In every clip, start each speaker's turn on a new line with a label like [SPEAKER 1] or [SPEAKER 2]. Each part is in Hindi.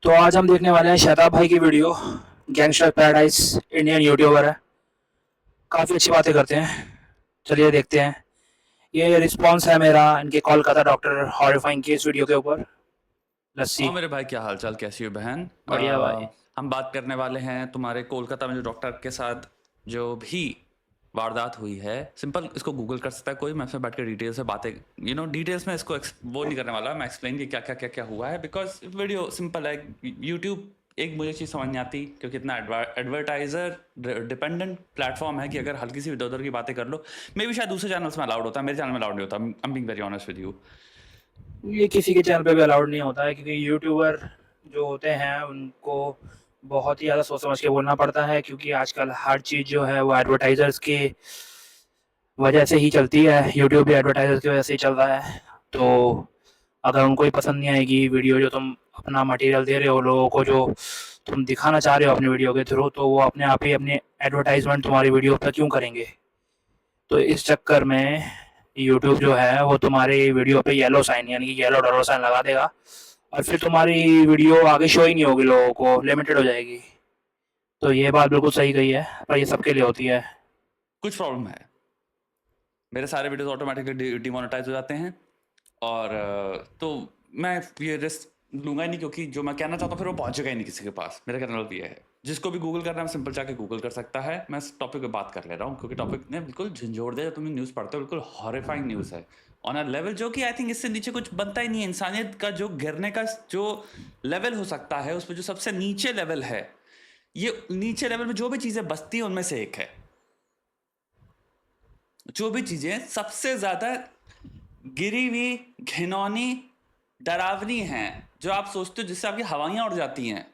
[SPEAKER 1] तो आज हम देखने वाले हैं शताब भाई की video. Gangster paradise Indian YouTuber है, काफ़ी अच्छी बातें करते हैं। चलिए देखते हैं। ये रिस्पॉन्स है मेरा इनके Kolkata doctor horrifying case video के ऊपर। लस्सी
[SPEAKER 2] और मेरे भाई क्या हालचाल, कैसी हो बहन?
[SPEAKER 1] बढ़िया भाई।
[SPEAKER 2] हम बात करने वाले हैं तुम्हारे कोलकाता में जो डॉक्टर के साथ जो भी वारदात हुई है। सिंपल इसको गूगल कर सकता है कोई। मैं इसमें बैठ कर डिटेल से बातें डिटेल्स में इसको वो नहीं करने वाला। मैं एक्सप्लेन कि क्या हुआ है, बिकॉज वीडियो सिंपल है। यूट्यूब एक मुझे चीज़ समझ नहीं आती, क्योंकि इतना एडवर्टाइजर डिपेंडेंट प्लेटफॉर्म है कि अगर हल्की सी इधर उधर की बातें कर लो। मे भी शायद दूसरे चैनल्स में अलाउड होता है, मेरे चैनल में अलाउड नहीं होता। I am being very honest with you.
[SPEAKER 1] ये किसी के चैनल पे भी अलाउड नहीं होता है, क्योंकि यूट्यूबर जो होते हैं उनको बहुत ही ज़्यादा सोच समझ के बोलना पड़ता है, क्योंकि आजकल हर चीज़ जो है वो एडवर्टाइजर्स के वजह से ही चलती है। यूट्यूब भी एडवर्टाइजर्स की वजह से ही चल रहा है। तो अगर उनको ही पसंद नहीं आएगी वीडियो जो तुम अपना मटेरियल दे रहे हो लोगों को, जो तुम दिखाना चाह रहे हो अपनी वीडियो के थ्रू, तो वो अपने आप ही अपनी एडवर्टाइजमेंट तुम्हारी वीडियो पर क्यों करेंगे। तो इस चक्कर में यूट्यूब जो है वो तुम्हारी वीडियो पे येलो साइन यानी कि येलो डॉलर साइन लगा देगा, और फिर तुम्हारी वीडियो आगे शो ही नहीं होगी, लोगों को लिमिटेड हो जाएगी। तो ये बात बिल्कुल सही कही है, पर ये सबके लिए होती है।
[SPEAKER 2] कुछ प्रॉब्लम है, मेरे सारे वीडियोस ऑटोमेटिकली डिमोनेटाइज हो जाते हैं। और तो मैं ये रिस्क लूंगा ही नहीं, क्योंकि जो मैं कहना चाहता हूँ फिर वो पहुंचेगा ही नहीं किसी के पास। मेरा कहना मतलब ये है, जिसको भी गूगल करना है सिंपल जाके गूगल कर सकता है। मैं इस टॉपिक पे बात कर ले रहा हूँ क्योंकि टॉपिक ने बिल्कुल झंझोड़ दिया। तुम न्यूज़ पढ़ते हो, बिल्कुल हॉरिफाइंग न्यूज़ है ऑन अ लेवल जो कि आई थिंक इससे नीचे कुछ बनता ही नहीं है। इंसानियत का जो गिरने का जो लेवल हो सकता है, उस पर जो सबसे नीचे लेवल है, ये नीचे लेवल में जो भी चीज़ें बसती हैं उनमें से एक है। जो भी चीज़ें सबसे ज़्यादा गिरी हुई, घिनौनी, डरावनी हैं, जो आप सोचते हो जिससे आपकी हवाइयाँ उड़ जाती हैं,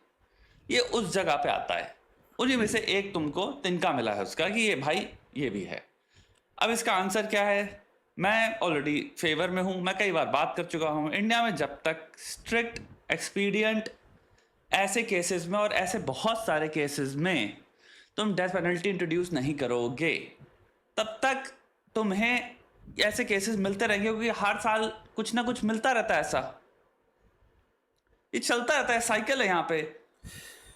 [SPEAKER 2] ये उस जगह पे आता है। उन्हीं में से एक तुमको तिनका मिला है उसका कि ये भाई ये भी है। अब इसका आंसर क्या है? मैं ऑलरेडी फेवर में हूँ, मैं कई बार बात कर चुका हूँ। इंडिया में जब तक स्ट्रिक्ट एक्सपीडियंट ऐसे केसेस में और ऐसे बहुत सारे केसेस में तुम डेथ पेनल्टी इंट्रोड्यूस नहीं करोगे, तब तक तुम्हें ऐसे केसेस मिलते रहेंगे, क्योंकि हर साल कुछ ना कुछ मिलता रहता है। ऐसा ये चलता रहता है, साइकिल है। यहाँ पे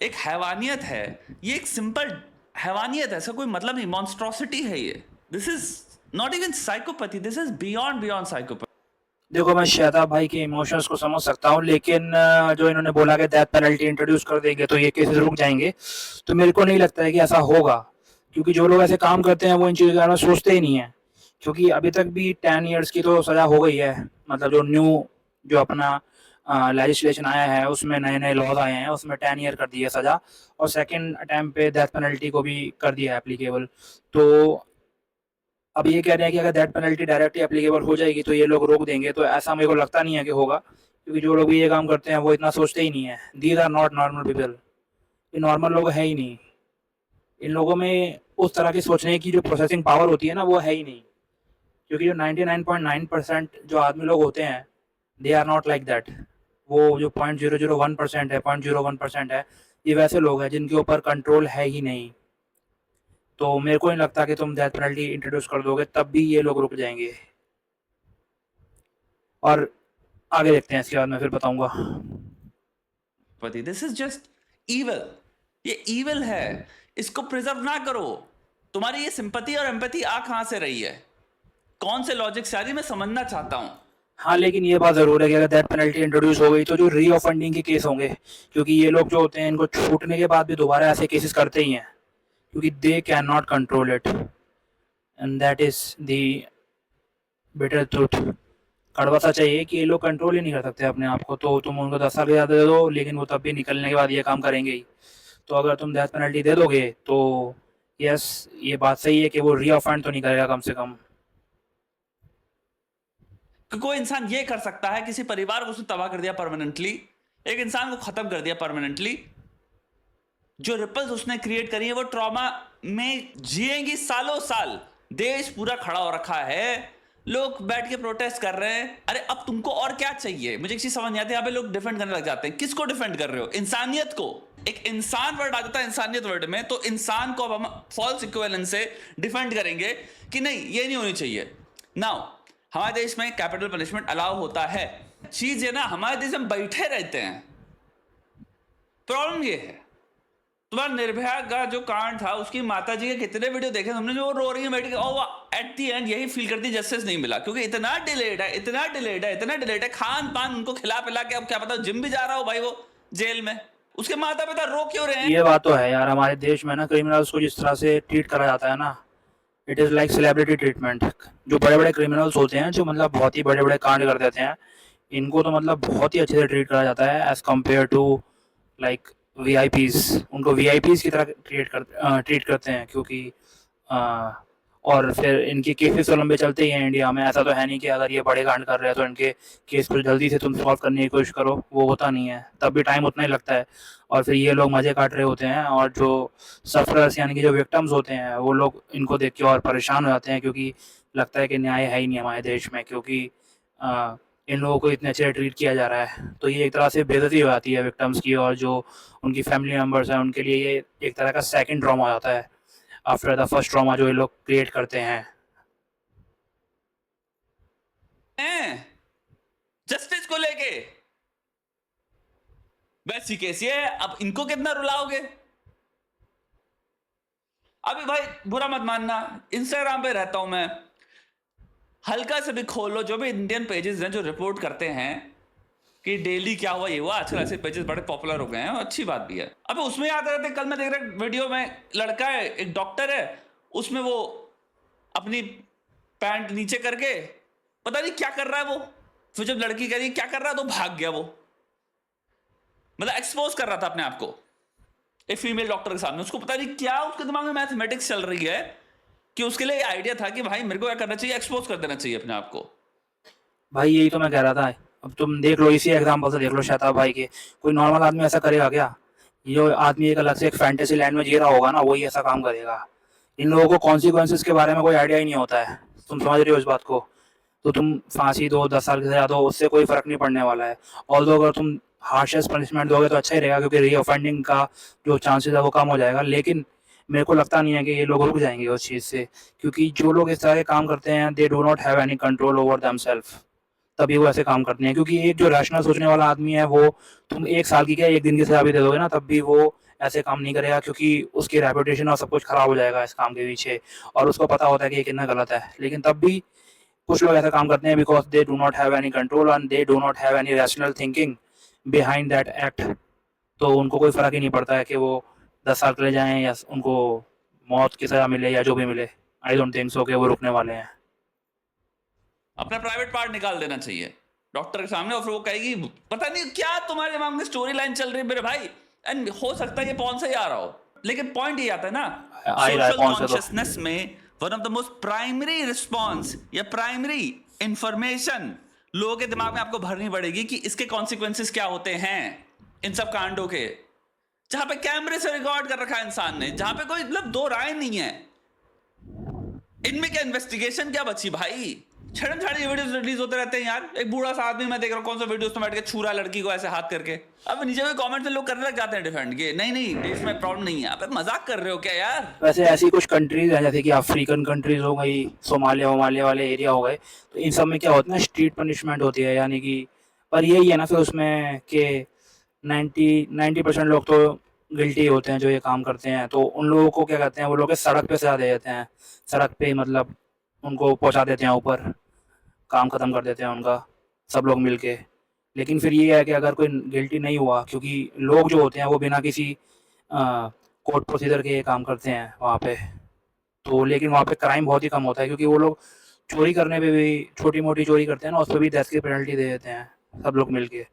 [SPEAKER 2] एक हैवानियत है, ये एक सिंपल हैवानियत है, ऐसा कोई मतलब नहीं। मॉन्स्ट्रोसिटी है ये। This is not even psychopathy, this is beyond beyond psychopathy.
[SPEAKER 1] देखो, मैं शादाब भाई के इमोशंस को समझ सकता हूँ, लेकिन जो इन्होंने बोला कि डेथ पेनल्टी इंट्रोड्यूस कर देंगे तो ये केसेस रुक जाएंगे, तो मेरे को नहीं लगता है कि ऐसा होगा। क्योंकि जो लोग ऐसे काम करते हैं वो इन चीज़ों के बारे में सोचते ही नहीं है। क्योंकि अभी तक भी 10 ईयर्स की तो सज़ा हो गई है। मतलब जो न्यू जो अपना लेजिस्लेशन आया है उसमें नए नए लॉज आए हैं, उसमें 10 ईयर कर दी है सज़ा, और सेकेंड अटैम्प्ट पे डेथ पेनल्टी को भी कर दिया है एप्लीकेबल। तो अब ये कह रहे हैं कि अगर डेथ पेनल्टी डायरेक्टली एप्लीकेबल हो जाएगी तो ये लोग रोक देंगे, तो ऐसा मेरे को लगता नहीं है कि होगा। क्योंकि जो लोग भी ये काम करते हैं वो इतना सोचते ही नहीं है। These are not normal people. ये नॉर्मल लोग है ही नहीं। इन लोगों में उस तरह की सोचने की जो प्रोसेसिंग पावर होती है ना, वो है ही नहीं। क्योंकि जो 99.9% जो आदमी लोग होते हैं, they are not like that. वो जो 0.001% है, 0.01% है, ये वैसे लोग हैं जिनके ऊपर कंट्रोल है ही नहीं। तो मेरे को नहीं लगता कि तुम डेथ पेनल्टी इंट्रोड्यूस कर दोगे तब भी ये लोग रुक जाएंगे। और आगे देखते हैं, इसके बाद मैं फिर बताऊंगा।
[SPEAKER 2] This is just evil. ये ईवल है, इसको प्रिजर्व ना करो। तुम्हारी ये सिंपैथी और एम्पैथी आ कहां से रही है? कौन से लॉजिक से आ रही है? मैं समझना चाहता हूं।
[SPEAKER 1] हाँ, लेकिन ये बात ज़रूर है कि अगर डेथ पेनल्टी इंट्रोड्यूस हो गई तो जो री ऑफेंडिंग के केस होंगे, क्योंकि ये लोग जो होते हैं इनको छूटने के बाद भी दोबारा ऐसे केसेस करते ही हैं, क्योंकि they can not control it, and that is the bitter truth. कड़वा सा चाहिए कि ये लोग कंट्रोल ही नहीं कर सकते अपने आप को। तो तुम उनको 10 साल की ज़्यादा दे दो, लेकिन वो तब भी निकलने के बाद ये काम करेंगे ही। तो अगर तुम डेथ पेनल्टी दे दोगे तो यस, ये बात सही है कि वो री ऑफेंड तो नहीं करेगा कम से कम।
[SPEAKER 2] कि कोई इंसान ये कर सकता है, किसी परिवार को उसने तबाह कर दिया परमानेंटली, एक इंसान को खत्म कर दिया परमानेंटली। जो रिपल्स उसने क्रिएट करी है वो ट्रॉमा में जिएंगी सालों साल। देश पूरा खड़ा हो रखा है, लोग बैठ के प्रोटेस्ट कर रहे हैं। अरे अब तुमको और क्या चाहिए? मुझे एक चीज समझ नहीं आती, यहाँ पे लोग डिफेंड करने लग जाते हैं। किसको डिफेंड कर रहे हो? इंसानियत को। एक इंसान वर्ड आ जाता है इंसानियत वर्ड में, तो इंसान को अब हम फॉल्स इक्विवेलेंस से डिफेंड करेंगे कि नहीं ये नहीं होनी चाहिए। नाउ हमारे देश में कैपिटल पनिशमेंट अलाउ होता है। चीज है ना, हमारे देश में बैठे रहते हैं, प्रॉब्लम ये है, तुम्हारा निर्भया का जो कांड था, उसकी माता जी के कितने वीडियो देखे हमने, जो रो रही है बैठ के, और एट दी एंड यही फील करती जस्टिस नहीं मिला, क्योंकि इतना डिलेड है, इतना डिलेड है, इतना डिलेड है, खान पान उनको खिला पिला के, अब क्या पता जिम भी जा रहा हो भाई वो जेल में, उसके माता पिता रो क्यों रहे हैं?
[SPEAKER 1] ये बात तो है यार, हमारे देश में ना क्रिमिनल्स को जिस तरह से ट्रीट करा जाता है ना, it is like celebrity treatment. जो बड़े बड़े क्रिमिनल्स होते हैं, जो मतलब बहुत ही बड़े बड़े कांड कर देते हैं, इनको तो मतलब बहुत ही अच्छे से ट्रीट करा जाता है as compare to like VIPs. उनको वीआईपीज की तरह ट्रीट करते हैं, क्योंकि और फिर इनके केसेस तो लंबे चलते ही हैं इंडिया में। ऐसा तो है नहीं कि अगर ये बड़े कांड कर रहे हैं तो इनके केस को जल्दी से तुम सॉल्व करने की कोशिश करो, वो होता नहीं है, तब भी टाइम उतना ही लगता है। और फिर ये लोग मज़े काट रहे होते हैं, और जो सफरर्स यानी कि जो विक्टिम्स होते हैं, वो लोग इनको देख के और परेशान हो जाते हैं, क्योंकि लगता है कि न्याय है ही नहीं हमारे देश में, क्योंकि इन लोगों को इतने अच्छे ट्रीट किया जा रहा है। तो ये एक तरह से बेइज्जती हो जाती है विक्टिम्स की, और जो उनकी फैमिली मेम्बर्स हैं उनके लिए ये एक तरह का सेकंड ट्रॉमा हो जाता है आफ्टर द फर्स्ट ट्रॉमा जो ये लोग क्रिएट करते हैं।
[SPEAKER 2] जस्टिस को लेके वैसी कैसी है, अब इनको कितना रुलाओगे? अभी भाई बुरा मत मानना, इंस्टाग्राम पे रहता हूं मैं, हल्का से भी खोलो, जो भी इंडियन पेजेस हैं जो रिपोर्ट करते हैं कि डेली क्या हुआ ये हुआ, आजकल ऐसे पेजेस बड़े पॉपुलर हो गए हैं, और अच्छी बात भी है। अब उसमें आते रहते, कल मैं देख रहा वीडियो में, लड़का है, एक डॉक्टर है, उसमें वो अपनी पैंट नीचे करके पता नहीं क्या कर रहा है वो, फिर जब लड़की कह रही क्या कर रहा है तो भाग गया वो, मतलब एक्सपोज कर रहा था अपने आप को एक फीमेल डॉक्टर के सामने। उसको पता नहीं क्या उसके दिमाग में मैथमेटिक्स चल रही है कि उसके लिए आइडिया था कि भाई मेरे को क्या करना चाहिए, एक्सपोज कर देना चाहिए अपने आप को।
[SPEAKER 1] भाई यही तो मैं कह रहा था। अब तुम देख लो, इसी एग्जांपल से देख लो शहताब भाई के, कोई नॉर्मल आदमी ऐसा करेगा क्या? ये आदमी एक अलग से एक फैंटेसी लैंड में जी रहा होगा ना, वही ऐसा काम करेगा। इन लोगों को कॉन्सिक्वेंसेस के बारे में कोई आइडिया ही नहीं होता है, तुम समझ रहे हो इस बात को? तो तुम फांसी दो, 10 साल की सजा दो, उससे कोई फर्क नहीं पड़ने वाला है। ऑल्दो अगर तुम हार्शेस्ट पनिशमेंट दोगे तो अच्छा ही रहेगा, क्योंकि रीऑफेंडिंग का जो चांसेस है वो कम हो जाएगा। लेकिन मेरे को लगता नहीं है कि ये लोग रुक जाएंगे उस चीज़ से, क्योंकि जो लोग इस तरह के काम करते हैं, they do not have any control over themself, तभी वो ऐसे काम करते हैं। क्योंकि एक जो रैशनल सोचने वाला आदमी है, वो तुम 1 साल की क्या 1 दिन की सजा भी दे दोगे ना, तब भी वो ऐसे काम नहीं करेगा, क्योंकि उसकी रेपुटेशन और सब कुछ खराब हो जाएगा इस काम के पीछे, और उसको पता होता है कि ये कितना गलत है। लेकिन तब भी कुछ लोग ऐसा काम करते हैं because they do not have any control and they do not have any rational thinking behind that act. तो उनको कोई फर्क ही नहीं पड़ता है कि वो 10 साल के लिए जाएं या उनको मौत की सजा मिले या जो भी मिले। आई डोंट थिंक सो कि वो रुकने वाले हैं।
[SPEAKER 2] अपना प्राइवेट पार्ट निकाल देना चाहिए डॉक्टर के सामने, और फिर वो कहेगी पता नहीं क्या तुम्हारे दिमाग में स्टोरी लाइन चल रही है मेरे भाई, एंड हो सकता है ये पॉन से ही आ रहा हो, लेकिन पॉइंट ये आता है ना, सोशल कॉन्शियसनेस में one of the most primary response या प्राइमरी इंफॉर्मेशन लोगों के दिमाग में आपको भरनी पड़ेगी कि इसके कॉन्सिक्वेंसेस क्या होते हैं इन सब कांडों के, जहां पे कैमरे से रिकॉर्ड कर रखा है इंसान ने, जहां पे कोई मतलब दो राय नहीं है। इनमें क्या इन्वेस्टिगेशन क्या बची भाई? छड़म छाड़ी वीडियोस रिलीज होते रहते हैं यार। एक बूढ़ा सा आदमी मैं देख रहा हूँ, कौन सा वीडियोस में बैठ के छू रहा लड़की को ऐसे हाथ करके। अब नीचे भी कमेंट में लोग करने लग जाते हैं डिफेंड के, नहीं नहीं देश में प्रॉब्लम नहीं है। आप मजाक कर रहे हो क्या यार?
[SPEAKER 1] वैसे ऐसी कुछ कंट्रीज हैं जैसे कि अफ्रीकन कंट्रीज हो गई, सोमालिया वोमालिया वाले एरिया हो गए, तो इन सब में क्या होता है ना, स्ट्रीट पनिशमेंट होती है, यानी कि पर यही है ना फिर उसमें कि 90% लोग तो गिल्टी होते हैं जो ये काम करते हैं। तो उन लोगों को क्या कहते हैं, वो लोग सड़क पे सजा दे देते हैं, सड़क पे मतलब उनको पहुंचा देते हैं ऊपर, काम ख़त्म कर देते हैं उनका सब लोग मिल के। लेकिन फिर ये है कि अगर कोई गिल्टी नहीं हुआ, क्योंकि लोग जो होते हैं वो बिना किसी कोर्ट प्रोसीजर के ये काम करते हैं वहाँ पे, तो लेकिन वहाँ पे क्राइम बहुत ही कम होता है, क्योंकि वो लोग चोरी करने पे भी, छोटी मोटी चोरी करते हैं ना, उस पर भी डेथ की पेनल्टी दे देते हैं सब लोग मिल के।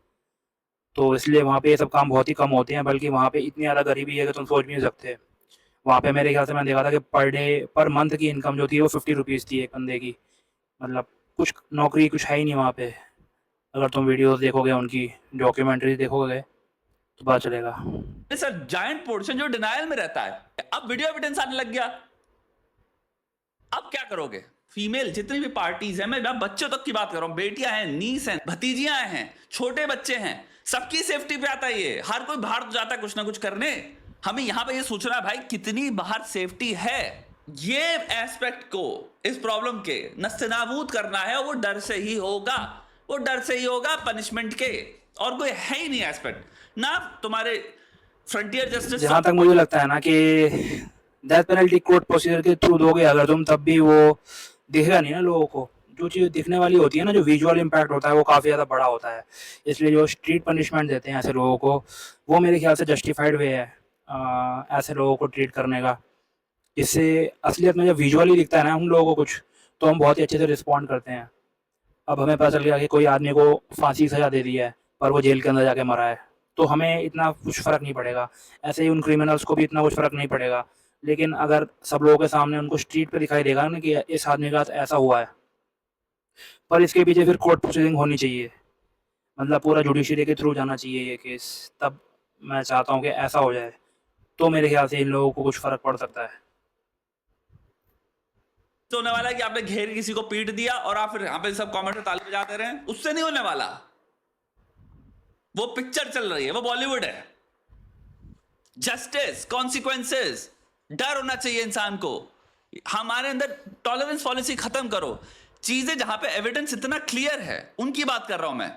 [SPEAKER 1] तो इसलिए वहाँ पे ये सब काम बहुत ही कम होते हैं, बल्कि वहाँ पे इतनी ज़्यादा गरीबी है कि तुम सोच भी नहीं सकते। वहाँ पे मेरे ख्याल से मैंने देखा था कि पर मंथ की इनकम जो थी वो 50 रुपीज़ थी एक बंदे की। मतलब कुछ नौकरी कुछ है ही नहीं वहाँ पे। अगर तुम वीडियोस देखोगे, उनकी डॉक्यूमेंट्रीज देखोगे तो पता चलेगा।
[SPEAKER 2] सर जायंट पोर्शन जो डिनायल में रहता है, अब वीडियो एविडेंस आने लग गया, अब क्या करोगे? फीमेल जितनी भी पार्टीज हैं, मैं बच्चों तक की बात कर रहा हूं, बेटियां हैं, नीस हैं, भतीजियां हैं, छोटे बच्चे हैं, सबकी सेफ्टी पे आता है ये। हर कोई बाहर तो जाता है कुछ ना कुछ करने, हमें यहां पे ये सोचना है भाई कितनी बाहर सेफ्टी है। ये एस्पेक्ट को, इस प्रॉब्लम के नस्तेनाबूद करना है, वो डर से ही होगा, वो डर से ही होगा पनिशमेंट के, और कोई है ही नहीं एस्पेक्ट। ना तुम्हारे फ्रंटियर जस्टिस
[SPEAKER 1] जहाँ तक मुझे लगता है ना कि डेथ पेनल्टी कोर्ट प्रोसीजर के थ्रू दोगे अगर तुम, तब भी वो दिखेगा नहीं ना लोगों को। जो चीज़ दिखने वाली होती है ना, जो विजुअल इम्पैक्ट होता है, वो काफ़ी ज़्यादा बड़ा होता है। इसलिए जो स्ट्रीट पनिशमेंट देते हैं ऐसे लोगों को, वो मेरे ख्याल से जस्टिफाइड वे है ऐसे लोगों को ट्रीट करने का। इससे असलियत में जब विजुअली दिखता है ना हम लोगों को कुछ, तो हम बहुत ही अच्छे से रिस्पॉन्ड करते हैं। अब हमें पता चल गया कि कोई आदमी को फांसी की सज़ा दे दी है, पर वो जेल के अंदर जाके मरा है, तो हमें इतना कुछ फ़र्क नहीं पड़ेगा। ऐसे ही उन क्रिमिनल्स को भी इतना कुछ फ़र्क नहीं पड़ेगा। लेकिन अगर सब लोगों के सामने उनको स्ट्रीट पे दिखाई देगा ना कि इस आदमी के साथ ऐसा हुआ है, पर इसके पीछे फिर कोर्ट प्रोसीडिंग होनी चाहिए, मतलब पूरा जुडिशरी के थ्रू जाना चाहिए ये केस। तब मैं चाहता हूँ कि ऐसा हो जाए, तो मेरे ख्याल से इन लोगों को कुछ फ़र्क पड़ सकता है।
[SPEAKER 2] तो होने वाला है कि आपने घेर किसी को पीट दिया और आप फिर यहाँ पे सब कमेंट में ताली बजाते रहे, उससे नहीं होने वाला। वो पिक्चर चल रही है, वो बॉलीवुड है। जस्टिस, कॉन्सिक्वेंसेस, डर होना चाहिए इंसान को। हमारे अंदर टॉलरेंस पॉलिसी खत्म करो। चीजें जहां पे एविडेंस इतना क्लियर है उनकी बात कर रहा हूं मैं।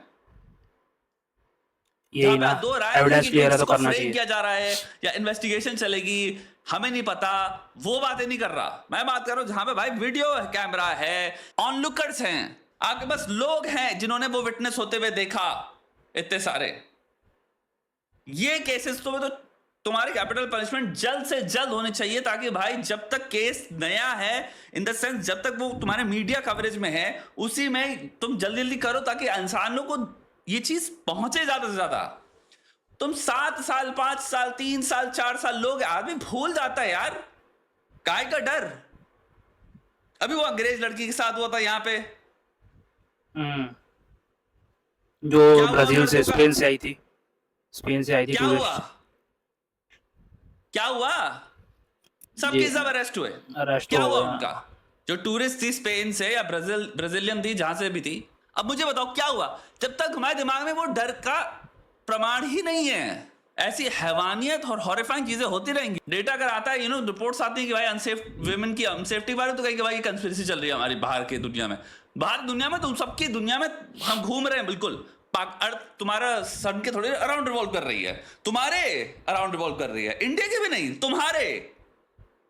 [SPEAKER 1] यही ना,
[SPEAKER 2] दो राय
[SPEAKER 1] एविडेंस क्लियर है तो
[SPEAKER 2] किसको
[SPEAKER 1] करना
[SPEAKER 2] फ्रेम
[SPEAKER 1] चाहिए।
[SPEAKER 2] किया जा रहा है या इन्वेस्टिगेशन चलेगी, हमें नहीं पता, वो बातें नहीं कर रहा। मैं बात कर रहा हूं जहां पे भाई वीडियो कैमरा है, ऑनलुकर्स हैं, आपके पास लोग हैं जिन्होंने वो विटनेस होते हुए देखा, इतने सारे। ये केसेस तो तुम्हारी कैपिटल पनिशमेंट जल्द से जल्द होनी चाहिए, ताकि भाई जब तक केस नया है, इन द सेंस जब तक वो तुम्हारे मीडिया कवरेज में है, उसी में तुम जल्दी जल्दी करो ताकि इंसानों को ये चीज पहुंचे ज्यादा से ज्यादा। तुम 7 साल 5 साल 3 साल 4 साल लोग आदमी भूल जाता है यार, काय का डर। अभी वो अंग्रेज लड़की के साथ हुआ था यहाँ पे,
[SPEAKER 1] जो ब्राजील से स्पेन से आई थी,
[SPEAKER 2] क्या हुआ, क्या हुआ? सबके सब अरेस्ट हुए। क्या हुआ उनका? जो टूरिस्ट थी स्पेन से या ब्राजीलियन थी, जहां से भी थी। अब मुझे बताओ क्या हुआ? जब तक हमारे दिमाग में वो डर का प्रमाण ही नहीं है, ऐसी हैवानियत और हॉरिफाइंग चीजें होती रहेंगी। डेटा अगर आता है, रिपोर्ट्स आती है कि भाई अनसेफ वुमेन की अनसेफ्टी बारे, तो कहीं कि भाई कंस्पिरेसी चल रही है हमारी बाहर की दुनिया में। बाहर दुनिया में तो सबकी दुनिया में हम घूम रहे हैं बिल्कुल। अर्थ तुम्हारा सन के थोड़े अराउंड रिवॉल्व कर रही है, तुम्हारे अराउंड रिवॉल्व कर रही है, इंडिया के भी नहीं, तुम्हारे।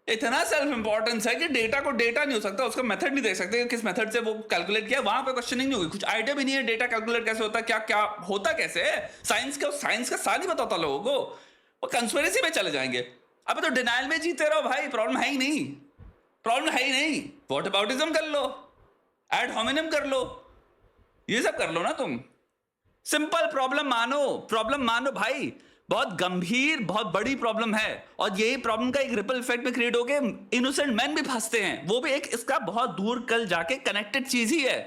[SPEAKER 2] इतना सेल्फ इंपॉर्टेंस है कि डेटा को डेटा नहीं हो सकता, उसका मेथड नहीं देख सकते कि किस मेथड से वो कैलकुलेट किया। वहां पे क्वेश्चनिंग नहीं होगी, कुछ आइडिया भी नहीं है डेटा कैलकुलेट कैसे होता है, क्या क्या होता कैसे है। साइंस का साल ही बताता लोगों को, वो कंस्पिरेसी में चले जाएंगे। अब तो डिनाइल में जीते रहो भाई, प्रॉब्लम है ही नहीं, प्रॉब्लम है ही नहीं। व्हाट अबाउटिज्म कर लो, एड होमिनम कर लो, ये सब कर लो ना तुम। सिंपल प्रॉब्लम मानो भाई, बहुत गंभीर बहुत बड़ी प्रॉब्लम है। और यही प्रॉब्लम का एक रिपल इफेक्ट में क्रिएट होके इनोसेंट मैन भी फंसते हैं, वो भी एक इसका बहुत दूर कल जाके कनेक्टेड चीज ही है।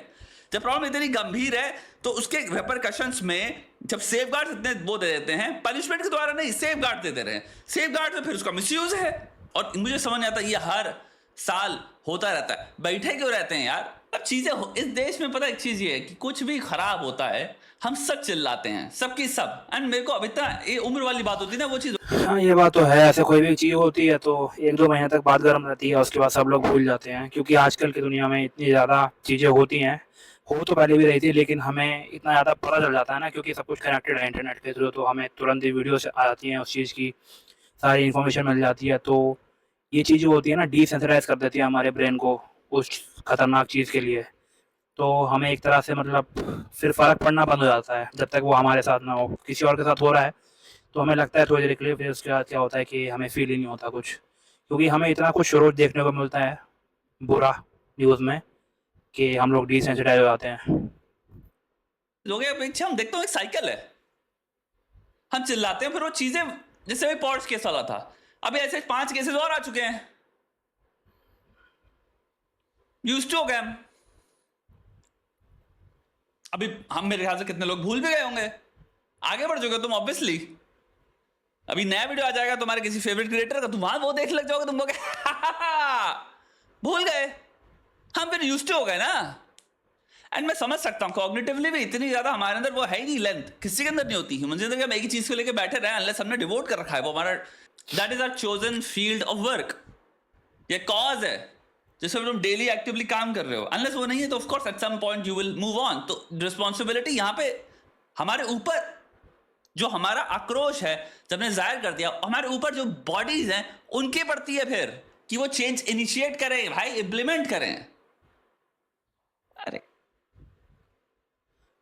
[SPEAKER 2] जब प्रॉब्लम इतनी गंभीर है तो उसके रेपरकशंस में जब सेफ गार्ड इतने वो दे देते हैं, पनिशमेंट के द्वारा नहीं, सेफ गार्ड दे रहे हैं, सेफ गार्ड में फिर उसका मिसयूज है। और मुझे समझ नहीं आता, ये हर साल होता रहता है, बैठे क्यों रहते हैं यार। अब चीजें इस देश में पता एक चीज ये है कि कुछ भी खराब होता है हम सब चिल्लाते हैं, सबकी सब। एंड मेरे को अब इतना ये उम्र वाली बात होती है ना, वो चीज।
[SPEAKER 1] हाँ, ये बात तो है। ऐसे कोई भी चीज़ होती है तो 1-2 महीने तक बात गर्म रहती है, उसके बाद सब लोग भूल जाते हैं, क्योंकि आजकल की दुनिया में इतनी ज़्यादा चीज़ें होती हैं। हो तो पहले भी रही थी, लेकिन हमें इतना ज़्यादा पता चल जाता है ना, क्योंकि सब कुछ कनेक्टेड है इंटरनेट के थ्रू, तो हमें तुरंत ही वीडियो से आ जाती हैं, उस चीज़ की सारी इन्फॉर्मेशन मिल जाती है। तो ये चीज़ जो होती है ना, डिसेंसिटाइज कर देती है हमारे ब्रेन को उस खतरनाक चीज़ के लिए। तो हमें एक तरह से मतलब फिर फ़र्क पड़ना बंद हो जाता है, जब तक वो हमारे साथ ना हो। किसी और के साथ हो रहा है तो हमें लगता है थोड़ी देर के लिए, फिर उसके बाद क्या होता है कि हमें फील ही नहीं होता कुछ, क्योंकि हमें इतना कुछ रोज़ देखने को मिलता है बुरा न्यूज़ में कि हम लोग डिसेंसिटाइज हो जाते हैं।
[SPEAKER 2] लोग पीछे हम देखते हो एक साइकिल है, हम चिल्लाते हैं, फिर वो चीजें, जैसे भी पॉर्ट्स केस वाला था, अभी ऐसे 5 केसेस और आ चुके हैं, यूज्ड टू हो गए हम। अभी हम मेरे ख्याल से कितने लोग भूल भी गए होंगे, आगे बढ़ चुके तुम ऑब्वियसली। अभी नया वीडियो आ जाएगा तुम्हारे किसी फेवरेट क्रिएटर का, तुम वहां वो देख लग जाओगे, तुम भूल गए। हम फिर यूज्ड टू हो गए ना। एंड मैं समझ सकता हूं, कॉग्निटिवली भी इतनी ज्यादा हमारे अंदर वो है ही नहीं, लेंथ किसी के अंदर नहीं होती। ह्यूमन जिंदगी हम एक ही चीज को लेकर बैठे रहे, अनलेस हमने डिवोट कर रखा है वो हमारा, that is our chosen field of work, ये कॉज है जिसमें तुम डेली एक्टिवली काम कर रहे हो। अनलेस वो नहीं है तो of course at some point you will move on. तो रिस्पॉन्सिबिलिटी यहाँ पे हमारे ऊपर जो हमारा आक्रोश है जब हमने जाहिर कर दिया, हमारे ऊपर जो बॉडीज हैं उनके पड़ती है फिर कि वो चेंज इनिशिएट करें भाई, इम्प्लीमेंट करें। अरे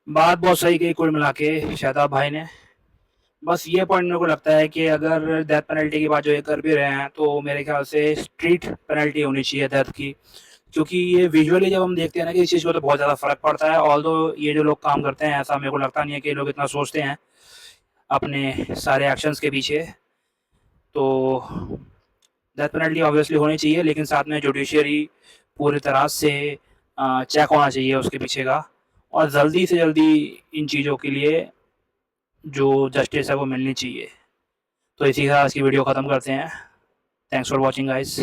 [SPEAKER 1] बात बहुत सही कही कुल मिला के शादाब भाई ने। बस ये पॉइंट मेरे को लगता है कि अगर डेथ पेनल्टी की बात जो ये कर भी रहे हैं तो मेरे ख्याल से स्ट्रीट पेनल्टी होनी चाहिए डेथ की, क्योंकि ये विजुअली जब हम देखते हैं ना कि इस चीज़ को तो बहुत ज़्यादा फ़र्क पड़ता है। ऑल्दो ये जो लोग काम करते हैं ऐसा मेरे को लगता नहीं है कि ये लोग इतना सोचते हैं अपने सारे एक्शंस के पीछे। तो डेथ पेनल्टी ऑब्वियसली होनी चाहिए, लेकिन साथ में जुडिशियरी पूरी तरह से चेक होना चाहिए उसके पीछे का, और जल्दी से जल्दी इन चीज़ों के लिए जो जस्टिस है वो मिलनी चाहिए। तो इसी के साथ आज की वीडियो ख़त्म करते हैं। Thanks for watching guys.